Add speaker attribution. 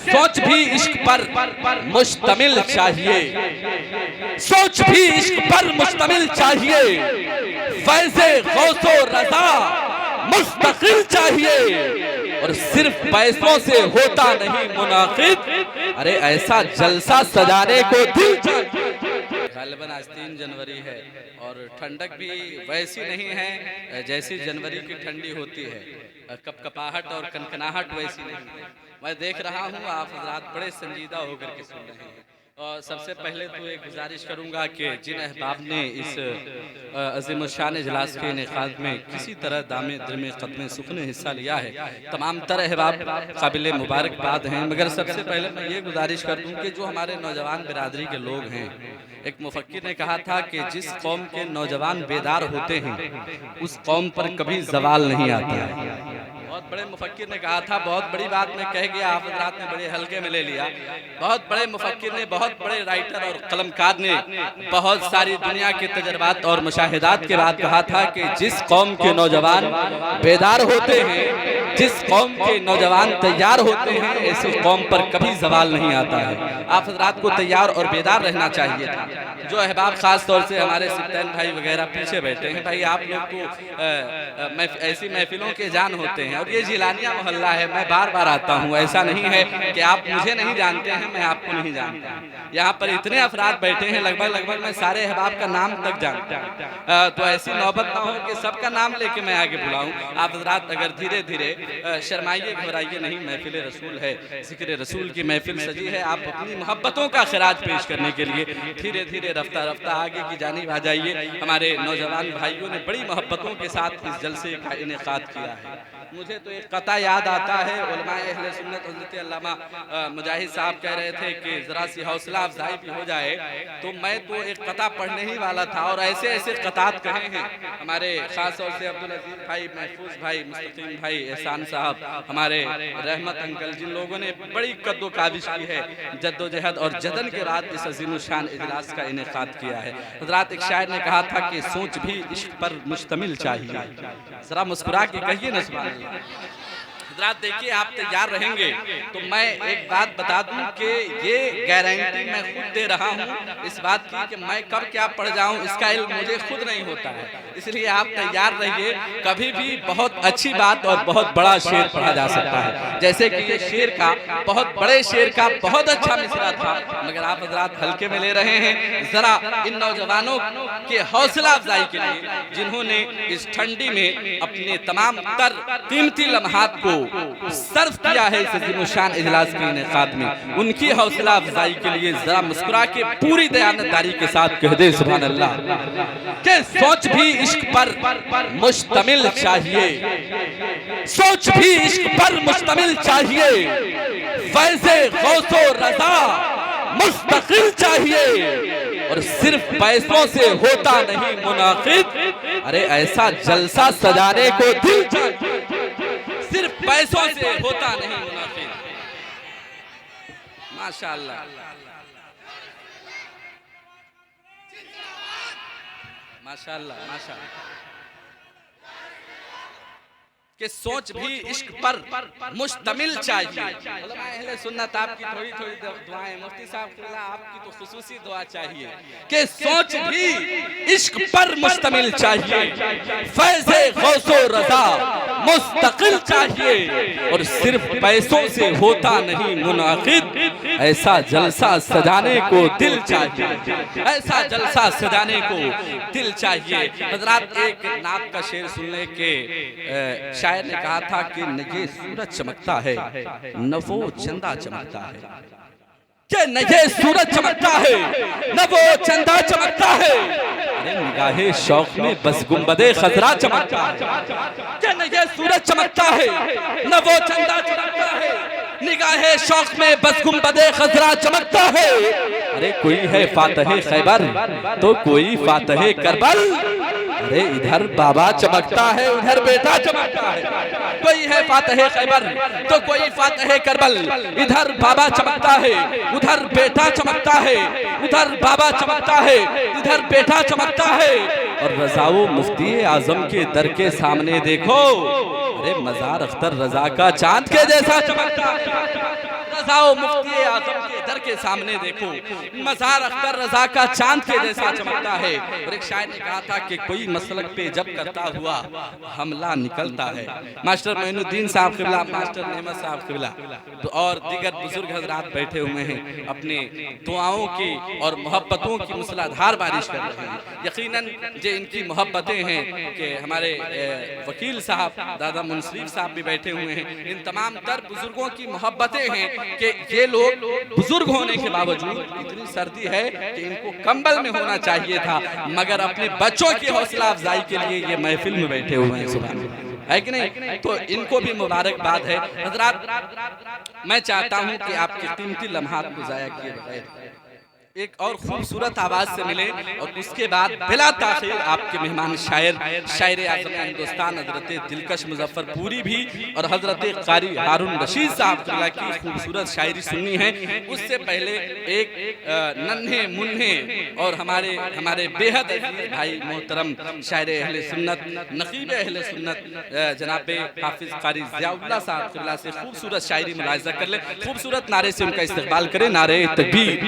Speaker 1: सोच भी इश्क पर मुश्तमिल चाहिए, सोच भी इश्क पर मुश्तमिल चाहिए, फैज़े गौसो रज़ा मुस्तकिल चाहिए, और सिर्फ पैसों से होता नहीं मुनाकिद, अरे ऐसा जलसा सजाने को दिल चाहिए। गालिबन आज 3 जनवरी है और ठंडक भी वैसी नहीं है जैसी जनवरी की ठंडी होती है, कपकपाहट और कनकनाहट वैसी नहीं है। मैं देख रहा हूँ आप हज़रात बड़े संजीदा होकर के सुन रहे हैं, और सबसे पहले तो एक गुजारिश करूँगा कि जिन अहबाब ने इस अज़ीमुश्शान इजलास के इनेकाद में किसी तरह दामे दिरमे क़दमे सुखने हिस्सा लिया है, तमाम तर अहबाब काबिल मुबारकबाद हैं। मगर सबसे पहले मैं ये गुजारिश कर दूँ कि जो हमारे नौजवान बिरादरी के लोग हैं, एक मुफक्किर ने कहा था कि जिस कौम के नौजवान बेदार होते हैं उस कौम पर कभी ज़वाल नहीं आता है। बहुत बड़े मुफक्किर ने कहा था, बहुत बड़ी बात मैं कह गया, आप हज़रात ने बड़े हल्के में ले लिया। बहुत बड़े मुफक्किर ने, बहुत बड़े राइटर और कलमकार ने बहुत सारी दुनिया के तजर्बात और मुशाहिदात के बाद कहा था कि जिस कौम के नौजवान बेदार होते हैं, जिस कौम के नौजवान तैयार होते हैं, ऐसी कौम पर कभी ज़वाल नहीं आता है। आप हज़रात को तैयार और बेदार रहना चाहिए था। जो अहबाब ख़ास तौर से हमारे सिप्तान भाई वगैरह पीछे बैठे हैं, भाई आप लोग को ऐसी महफिलों के जान होते हैं, और ये जिलानिया मोहल्ला है, मैं बार बार आता हूँ। ऐसा नहीं है कि आप मुझे नहीं जानते हैं, मैं आपको नहीं जानता। यहाँ पर इतने अफराद बैठे हैं, लगभग मैं सारे अहबाब का नाम तक जानता हूँ। तो ऐसी नौबत ना हो कि सबका नाम लेके मैं आगे बुलाऊँ। आप हज़रात अगर धीरे धीरे शर्माइए घबराइए नहीं, महफिल रसूल है, ज़िक्र रसूल की महफिल सजी है। आप अपनी मोहब्बतों का खिराज पेश करने के लिए धीरे धीरे रफ्ता रफ्ता आगे की जानिब आ जाइए। हमारे नौजवान भाइयों ने बड़ी मोहब्बतों के साथ इस जलसे का इनेकाद किया है। मुझे तो एक कता याद आता है, उलमाए अहले सुन्नत हज़रत अल्लामा मुजाहिद साहब कह रहे थे कि ज़रा सी हौसला अफजाई भी हो जाए, तो मैं तो एक कता पढ़ने ही वाला था। और ऐसे ऐसे कतात कहे हैं हमारे ख़ास तौर से अब्दुल अजीज़ भाई, महफूज भाई, मुस्तकीम भाई, एहसान साहब, हमारे रहमत अंकल, जिन लोगों ने बड़ी कद्दो काविश की है, जद्दोजहद और जदन के बाद इस अज़ीमुश्शान इजलास का इनेकाद किया है। हज़रात एक शायर ने कहा था कि सोच भी इश्क पर मुश्तमिल चाहिए। ज़रा मुस्कुरा के कहिए न सुभान अल्लाह। हज़रात देखिए, आप तैयार रहेंगे तो मैं एक बात बता दूं कि ये गारंटी मैं खुद दे रहा हूं इस बात की कि मैं कब क्या पढ़ जाऊं इसका इल्म मुझे खुद नहीं होता है। इसलिए आप तैयार रहिए, कभी भी बहुत अच्छी बात और बहुत बड़ा शेर पढ़ा जा सकता है। जैसे कि ये शेर का, बहुत बड़े शेर का बहुत अच्छा मिसरा था, मगर आप हज़रात हल्के में ले रहे हैं। जरा इन नौजवानों के हौसला अफजाई के लिए, जिन्होंने इस ठंडी में अपने तमाम तर कीमती लम्हात को सर्व किया है इस अज़ीमुश्शान इजलास के इनेकाद में, उनकी हौसला अफजाई के लिए जरा मुस्कुरा के पूरी दयानतदारी के साथ कह दे सुभान अल्लाह कि सोच भी इश्क पर मुश्तमिल चाहिए, सोच भी इश्क पर मुश्तमिल चाहिए, फैज़े गौसो रज़ा मुस्तकिल चाहिए, और सिर्फ पैसों से होता नहीं मुनाकिद, अरे ऐसा जलसा सजाने को दिल चाहिए। सिर्फ पैसों से होता नहीं मुनाफिक। माशाअल्लाह, माशाअल्लाह, माशाअल्लाह। कि सोच भी इश्क पर मुश्तमिल चाहिए। अहले सुन्नत आपकी थोड़ी थोड़ी दुआएं, मुफ्ती साहब किबला आपकी तो खुसूसी दुआ चाहिए कि सोच भी इश्क पर मुश्तमिल चाहिए, फैज़े गौसो रज़ा मुस्तकिल चाहिए, और सिर्फ पैसों से होता नहीं मुनाकिद, ऐसा जलसा सजाने को दिल चाहिए, ऐसा जलसा सजाने को दिल चाहिए। हज़रात एक नात का शेर सुनने के शायर ने कहा था कि न ये सूरज चमकता है न वो चंदा चमकता है, कि न ये सूरज चमकता है न वो चंदा चमकता है, अरे निगाहे शौक में बस गुंबदे खजरा चमकता है, कि न ये सूरज चमकता है न वो चंदा चमकता है, निगाहे शौक में बस गुंबदे खजरा चमकता है। अरे कोई है फातहे खैबर तो कोई फातहे करबल, अरे इधर बाबा चमकता है उधर बेटा चमकता है, कोई है फातहे खैबर तो कोई फातहे करबल, इधर बाबा चमकता है उधर बेटा चमकता है, उधर बाबा चमकता है इधर बेटा चमकता है, और रज़ाओ मुफ्ती आजम के दर के सामने देखो, अरे मज़ार अख्तर रज़ा का चांद के जैसा चमकता है। रजा व मुफ्ती आजम के दर के सामने देखो, मजार अख्तर रजा का चांद के जैसा चमकता है। और एक शायर ने कहा था कि कोई मसलक पे जब करता हुआ हमला निकलता है। मास्टर मोइनुद्दीन साहब क़िबला, मास्टर नेमत साहब क़िबला तो और दीगर बुजुर्ग हजरात बैठे हुए हैं, अपने दुआओं की और मोहब्बतों की मूसलाधार बारिश कर रहे हैं। यकीनन जो इनकी मोहब्बतें हैं कि हमारे वकील साहब दादा मुंसरीफ साहब भी बैठे हुए हैं, इन तमाम तर बुजुर्गों की मोहब्बतें हैं कि ये लोग बुजुर्ग होने के बावजूद इतनी सर्दी है कि इनको कंबल में होना चाहिए था, मगर अपने बच्चों की हौसला अफजाई के लिए ये महफिल में बैठे हुए हैं। सुभान अल्लाह, है कि नहीं? तो इनको भी मुबारकबाद है। हजरात, मैं चाहता हूं कि आपके कीमती लम्हात को जाया किए बगैर एक और खूबसूरत आवाज से मिले और उसके बाद बिला ताखीर आपके मेहमान शायर आज़म हिंदुस्तान हजरत दिलकश मुजफ्फरपुरी भी और हजरत कारी हारून रशीद साहब की खूबसूरत शायरी सुननी है। उससे पहले एक नन्हे मुन्ने और हमारे बेहद अजीज भाई मोहतरम शायर अहले सुन्नत, नकीब अहले सुन्नत जनाब हाफिज कारी ज़ियाउल्लाह साहब से खूबसूरत शायरी मुलाहिज़ा कर ले। खूबसूरत नारे से उनका इस्तकबाल करें, नारे तकबीर।